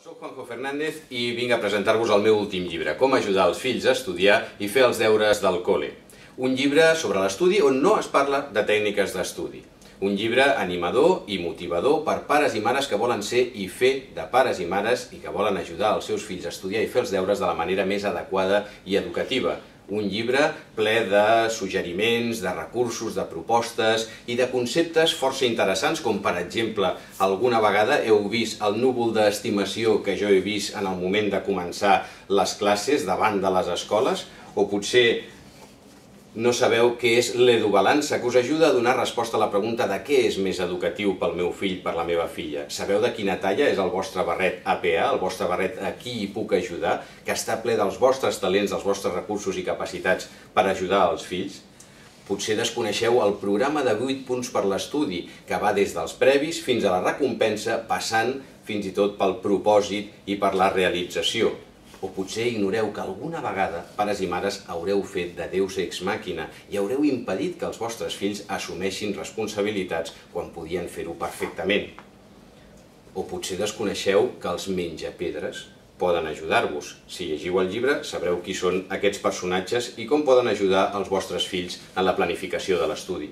Soc Juanjo Fernández i vinc a presentar-vos el meu últim llibre, Com ajudar els fills a estudiar i fer els deures del col·le. Un llibre sobre l'estudi on no es parla de tècniques d'estudi. Un llibre animador i motivador per pares i mares que volen ser i fer de pares i mares i que volen ajudar els seus fills a estudiar i fer els deures de la manera més adequada i educativa. Un llibre ple de suggeriments, de recursos, de propostes i de conceptes força interessants, com per exemple, alguna vegada heu vist el núvol d'estimació que jo he vist en el moment de començar les classes davant de les escoles, o potser no sabeu què és l'edubalança, que us ajuda a donar resposta a la pregunta de què és més educatiu pel meu fill, per la meva filla. Sabeu de quina talla és el vostre barret APA, el vostre barret a qui hi puc ajudar, que està ple dels vostres talents, dels vostres recursos i capacitats per ajudar els fills? Potser desconeixeu el programa de 8 punts per l'estudi, que va des dels previs fins a la recompensa, passant fins i tot pel propòsit i per la realització. O potser ignoreu que alguna vegada, pares i mares, haureu fet de Deus ex machina i haureu impedit que els vostres fills assumeixin responsabilitats quan podien fer-ho perfectament. O potser desconeixeu que els menjapedres poden ajudar-vos. Si llegiu el llibre, sabreu qui són aquests personatges i com poden ajudar els vostres fills en la planificació de l'estudi.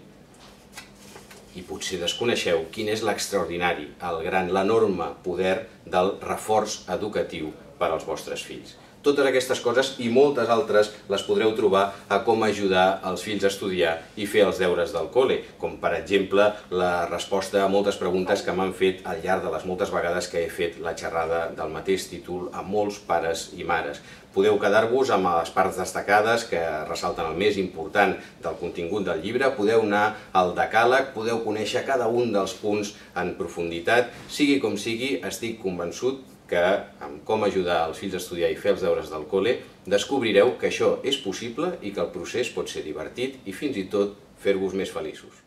I potser desconeixeu quin és l'extraordinari, el gran, l'enorme poder del reforç educatiu per als vostres fills. Totes aquestes coses i moltes altres les podreu trobar a Com ajudar els fills a estudiar i fer els deures del col·le, com per exemple la resposta a moltes preguntes que m'han fet al llarg de les moltes vegades que he fet la xerrada del mateix títol a molts pares i mares. Podeu quedar-vos amb les parts destacades que ressalten el més important del contingut del llibre, podeu anar al decàleg, podeu conèixer cada un dels punts en profunditat. Sigui com sigui, estic convençut que amb Com ajudar els fills a estudiar i fer els deures del col·le descobrireu que això és possible i que el procés pot ser divertit i fins i tot fer-vos més feliços.